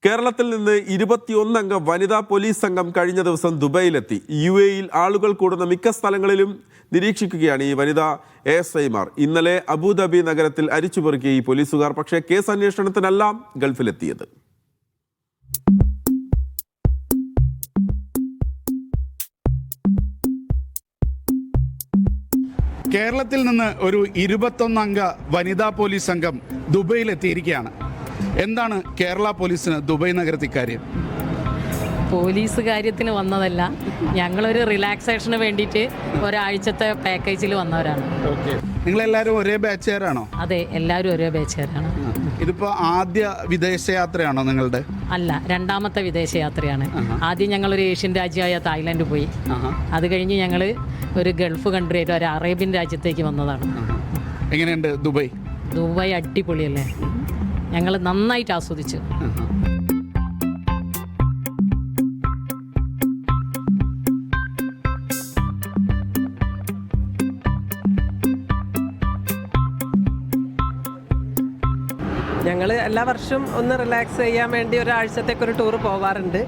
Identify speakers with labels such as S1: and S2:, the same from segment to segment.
S1: കേരളത്തിൽ നിന്ന് 21 അംഗ വനിതാ പോലീസ് സംഘം കഴിഞ്ഞ ദിവസം ദുബൈയിലെത്തി. UAE-യിൽ ആളുകൾ കൂടുന്ന മിക്ക സ്ഥലങ്ങളിലും നിരീക്ഷിക്കുകയാണ് ഈ വനിതാ ASIമാർ. ഇന്നലെ അബുദാബി നഗരത്തിൽ അരിച്ചുപെറുക്കിയ ഈ പോലീസുകാർ പക്ഷേ കേസ് അന്വേഷണത്തിനല്ല ഗൾഫിലെത്തിയത്.
S2: കേരളത്തിൽ നിന്ന് ഒരു 21 അംഗ വനിതാ പോലീസ് സംഘം ദുബൈയിലെത്തിയിരിക്കുകയാണ്. എന്താണ് കേരള പോലീസിന് ദുബൈ നഗരത്തിൽ കാര്യം?
S3: പോലീസ് കാര്യത്തിന് വന്നതല്ല, ഞങ്ങളൊരു റിലാക്സേഷന് വേണ്ടിയിട്ട് ഒരാഴ്ചത്തെ പാക്കേജിൽ വന്നവരാണ്.
S2: നിങ്ങളെല്ലാവരും ഒരേ ബാച്ചുകാരാണോ?
S3: അതെ, എല്ലാവരും ഒരേ ബാച്ചുകാരാണ്.
S2: ഇതിപ്പോൾ ആദ്യ വിദേശയാത്രയാണോ നിങ്ങളുടെ?
S3: അല്ല, രണ്ടാമത്തെ വിദേശയാത്രയാണ്. ആദ്യം ഞങ്ങളൊരു ഏഷ്യൻ രാജ്യമായ തായ്ലൻഡ് പോയി. അത് കഴിഞ്ഞ് ഞങ്ങൾ ഒരു ഗൾഫ് കൺട്രി ആയിട്ട് ഒരു അറേബ്യൻ രാജ്യത്തേക്ക് വന്നതാണ്.
S2: എങ്ങനെയുണ്ട് ദുബൈ?
S3: ദുബൈ അടിപൊളിയല്ലേ, ഞങ്ങൾ നന്നായിട്ട് ആസ്വദിച്ചു.
S4: ഞങ്ങൾ എല്ലാ വർഷവും ഒന്ന് റിലാക്സ് ചെയ്യാൻ വേണ്ടി ഒരാഴ്ചത്തേക്കൊരു ടൂർ പോവാറുണ്ട്.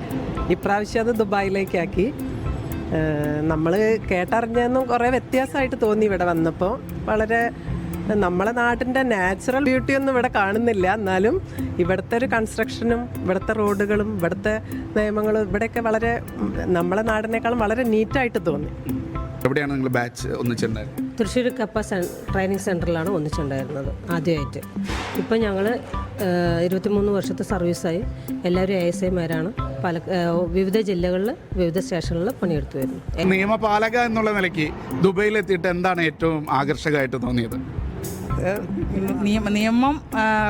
S4: ഇപ്രാവശ്യം അത് ദുബായിലേക്കാക്കി. നമ്മൾ കേട്ടറിഞ്ഞൊന്നും കുറേ വ്യത്യാസമായിട്ട് തോന്നി ഇവിടെ വന്നപ്പോൾ. വളരെ നമ്മളെ നാട്ടിൻ്റെ നാച്ചുറൽ ബ്യൂട്ടിയൊന്നും ഇവിടെ കാണുന്നില്ല. എന്നാലും ഇവിടുത്തെ ഒരു കൺസ്ട്രക്ഷനും ഇവിടുത്തെ റോഡുകളും ഇവിടുത്തെ നിയമങ്ങളും ഇവിടെയൊക്കെ വളരെ നമ്മളെ നാടിനേക്കാളും വളരെ നീറ്റായിട്ട് തോന്നി.
S2: എവിടെയാണ് നിങ്ങൾ ബാച്ച് ഒന്നിച്ചിട്ടുണ്ടായിരുന്നത്?
S5: തൃശ്ശൂർ കപ്പ ട്രെയിനിങ് സെൻറ്ററിലാണ് ഒന്നിച്ചുണ്ടായിരുന്നത് ആദ്യമായിട്ട്. ഇപ്പം ഞങ്ങൾ 23 വർഷത്തെ സർവീസായി. എല്ലാവരും ASIമാരാണ്. വിവിധ ജില്ലകളിൽ വിവിധ സ്റ്റേഷനുകളിൽ പണിയെടുത്തു വരുന്നു.
S2: നിയമപാലക എന്നുള്ള നിലയ്ക്ക് ദുബൈയിലെത്തിയിട്ട് എന്താണ് ഏറ്റവും ആകർഷകമായിട്ട് തോന്നിയത്?
S6: നിയമം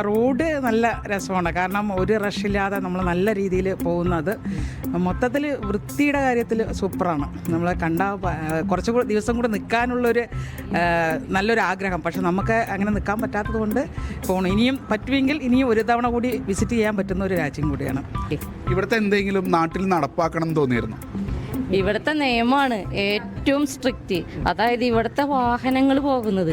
S6: റോഡ് നല്ല രസമാണ്. കാരണം ഒരു റഷില്ലാതെ നമ്മൾ നല്ല രീതിയിൽ പോകുന്നത്. മൊത്തത്തിൽ വൃത്തിയുടെ കാര്യത്തിൽ സൂപ്പറാണ്. നമ്മൾ കുറച്ച് ദിവസം കൂടെ നിൽക്കാനുള്ളൊരു നല്ലൊരു ആഗ്രഹം. പക്ഷെ നമുക്ക് അങ്ങനെ നിൽക്കാൻ പറ്റാത്തത് കൊണ്ട് പോകണം. ഇനിയും പറ്റുമെങ്കിൽ ഇനിയും ഒരു തവണ കൂടി വിസിറ്റ് ചെയ്യാൻ പറ്റുന്ന ഒരു രാജ്യം കൂടിയാണ്.
S2: ഇവിടുത്തെ എന്തെങ്കിലും നാട്ടിൽ നടപ്പാക്കണം എന്ന് തോന്നിയിരുന്നു?
S7: ഇവിടുത്തെ നിയമമാണ് ഏറ്റവും സ്ട്രിക്റ്റ്. അതായത് ഇവിടുത്തെ വാഹനങ്ങൾ പോകുന്നത്,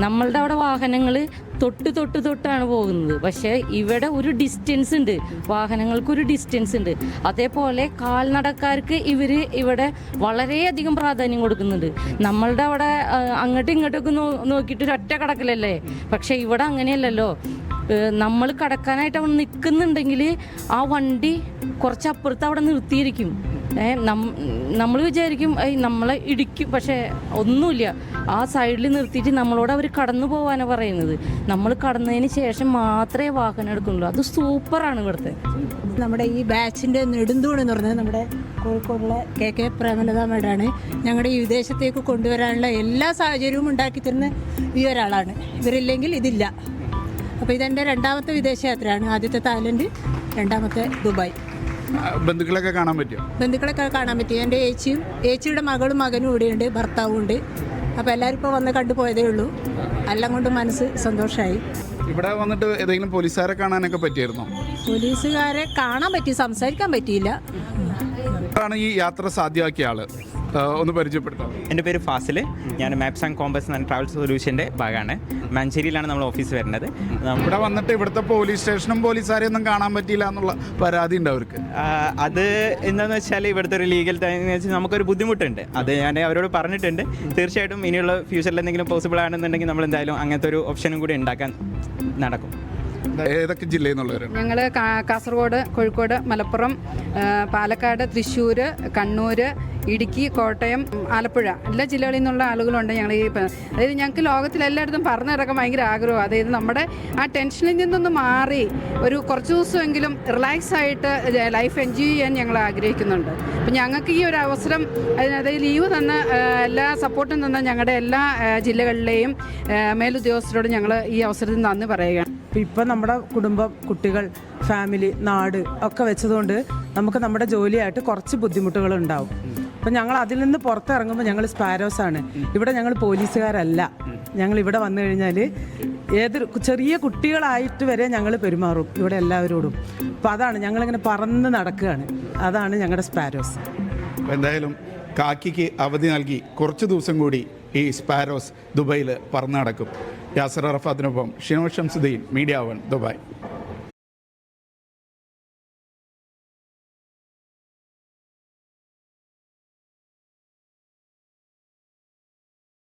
S7: നമ്മളുടെ അവിടെ വാഹനങ്ങൾ തൊട്ടാണ് പോകുന്നത്. പക്ഷേ ഇവിടെ ഒരു ഡിസ്റ്റൻസ് ഉണ്ട്, വാഹനങ്ങൾക്കൊരു ഡിസ്റ്റൻസ് ഉണ്ട്. അതേപോലെ കാൽനടക്കാർക്ക് ഇവിടെ വളരെയധികം പ്രാധാന്യം കൊടുക്കുന്നുണ്ട്. നമ്മളുടെ അവിടെ അങ്ങോട്ടും ഇങ്ങോട്ടൊക്കെ നോക്കിയിട്ട് ഒരൊറ്റ കടക്കലല്ലേ. പക്ഷേ ഇവിടെ അങ്ങനെയല്ലല്ലോ. നമ്മൾ കടക്കാനായിട്ട് അവിടെ നിൽക്കുന്നുണ്ടെങ്കിൽ ആ വണ്ടി കുറച്ചപ്പുറത്ത് അവിടെ നിർത്തിയിരിക്കും. നമ്മൾ വിചാരിക്കും നമ്മളെ ഇടിക്കും, പക്ഷേ ഒന്നുമില്ല. ആ സൈഡിൽ നിർത്തിയിട്ട് നമ്മളോട് അവർ കടന്നു പോകാനാണ് പറയുന്നത്. നമ്മൾ കടന്നതിന് ശേഷം മാത്രമേ വാഹനം എടുക്കുന്നുള്ളൂ. അത് സൂപ്പറാണ് ഇവിടുത്തെ.
S5: നമ്മുടെ ഈ ബാച്ചിൻ്റെ നെടുന്തൂൺ എന്ന് പറഞ്ഞത് നമ്മുടെ കോഴിക്കോടുള്ള KK പ്രേമലത മേഡാണ്. ഞങ്ങളുടെ ഈ വിദേശത്തേക്ക് കൊണ്ടുവരാനുള്ള എല്ലാ സാഹചര്യവും ഉണ്ടാക്കി തരുന്ന ഈ ഒരാളാണ്. ഇവരില്ലെങ്കിൽ ഇതില്ല. അപ്പോൾ ഇതെൻ്റെ രണ്ടാമത്തെ വിദേശയാത്രയാണ്. ആദ്യത്തെ തായ്ലൻഡ്, രണ്ടാമത്തെ ദുബായ്.
S2: ബന്ധുക്കളൊക്കെ കാണാൻ പറ്റുമോ?
S5: ബന്ധുക്കളൊക്കെ കാണാൻ പറ്റും. എൻ്റെ ഏച്ചിയുടെ മകളും മകനും ഇവിടെയുണ്ട്, ഭർത്താവും ഉണ്ട്. അപ്പോൾ എല്ലാവരും ഇപ്പോൾ വന്ന് കണ്ടുപോയതേ ഉള്ളൂ. എല്ലാം കൊണ്ട് മനസ്സ് സന്തോഷമായി.
S2: ഇവിടെ വന്നിട്ട് ഏതെങ്കിലും പോലീസുകാരെ കാണാനൊക്കെ പറ്റിയായിരുന്നോ?
S5: പോലീസുകാരെ കാണാൻ പറ്റി, സംസാരിക്കാൻ പറ്റിയില്ല.
S2: ഈ യാത്ര സാധ്യമാക്കിയ ആള് ഒന്ന് പരിചയപ്പെടുത്താം.
S8: എൻ്റെ പേര് ഫാസിൽ. ഞാൻ maps and compass and travel സൊല്യൂഷൻ്റെ ഭാഗമാണ്. മഞ്ചേരിയിലാണ് നമ്മൾ ഓഫീസ് വരുന്നത്.
S2: ഇവിടെ വന്നിട്ട് ഇവിടുത്തെ പോലീസ് സ്റ്റേഷനും പോലീസുകാരെയൊന്നും കാണാൻ പറ്റിയില്ല എന്നുള്ള പരാതി ഉണ്ട് അവർക്ക്.
S8: അത് എന്താണെന്ന് വെച്ചാൽ ഇവിടുത്തെ ഒരു ലീഗൽ ടൈം വെച്ച് നമുക്കൊരു ബുദ്ധിമുട്ടുണ്ട്. അത് ഞാൻ അവരോട് പറഞ്ഞിട്ടുണ്ട്. തീർച്ചയായിട്ടും ഇനിയുള്ള ഫ്യൂച്ചറിൽ എന്തെങ്കിലും പോസിബിൾ ആണെന്നുണ്ടെങ്കിൽ നമ്മൾ എന്തായാലും അങ്ങനത്തെ ഒരു ഓപ്ഷനും കൂടി ഉണ്ടാക്കാൻ നടക്കും.
S2: ഏതൊക്കെ ജില്ലയിൽ നിന്നുള്ളവരാണ്?
S9: ഞങ്ങൾ കാസർഗോഡ്, കോഴിക്കോട്, മലപ്പുറം, പാലക്കാട്, തൃശ്ശൂർ, കണ്ണൂർ, ഇടുക്കി, കോട്ടയം, ആലപ്പുഴ എല്ലാ ജില്ലകളിൽ നിന്നുള്ള ആളുകളുണ്ട്. ഞങ്ങൾ അതായത് ഞങ്ങൾക്ക് ലോകത്തിലെല്ലായിടത്തും പറഞ്ഞു നടക്കാൻ ഭയങ്കര ആഗ്രഹം. അതായത് നമ്മുടെ ആ ടെൻഷനിൽ നിന്നൊന്ന് മാറി ഒരു കുറച്ച് ദിവസമെങ്കിലും റിലാക്സ് ആയിട്ട് ലൈഫ് എൻജോയ് ചെയ്യാൻ ഞങ്ങൾ ആഗ്രഹിക്കുന്നുണ്ട്. അപ്പം ഞങ്ങൾക്ക് ഈ ഒരു അവസരം, അതായത് ലീവ് തന്ന എല്ലാ സപ്പോർട്ടും തന്ന ഞങ്ങളുടെ എല്ലാ ജില്ലകളിലെയും മേലുദ്യോഗസ്ഥരോട് ഞങ്ങൾ ഈ അവസരത്തിൽ നന്ദി പറയുകയാണ്.
S10: ഇപ്പം നമ്മുടെ കുടുംബം, കുട്ടികൾ, ഫാമിലി, നാട് ഒക്കെ വെച്ചതുകൊണ്ട് നമുക്ക് നമ്മുടെ ജോലിയായിട്ട് കുറച്ച് ബുദ്ധിമുട്ടുകളുണ്ടാവും. അപ്പം ഞങ്ങൾ അതിൽ നിന്ന് പുറത്തിറങ്ങുമ്പോൾ ഞങ്ങൾ സ്പാരോസാണ്. ഇവിടെ ഞങ്ങൾ പോലീസുകാരല്ല. ഞങ്ങൾ ഇവിടെ വന്നു കഴിഞ്ഞാൽ ഏതൊരു ചെറിയ കുട്ടികളായിട്ട് വരെ ഞങ്ങൾ പെരുമാറും ഇവിടെ എല്ലാവരോടും. അപ്പോൾ അതാണ് ഞങ്ങളിങ്ങനെ പറന്ന് നടക്കുകയാണ്. അതാണ് ഞങ്ങളുടെ സ്പാരോസ്.
S2: എന്തായാലും കാക്കിക്ക് അവധി നൽകി കുറച്ച് ദിവസം കൂടി ഈ സ്പാരോസ് ദുബൈയിൽ പറന്ന് നടക്കും. യാസർ അറഫാത്തിനൊപ്പം ഷിനോ ഷംസുദ്ദീൻ, മീഡിയ 1, ദുബായ്.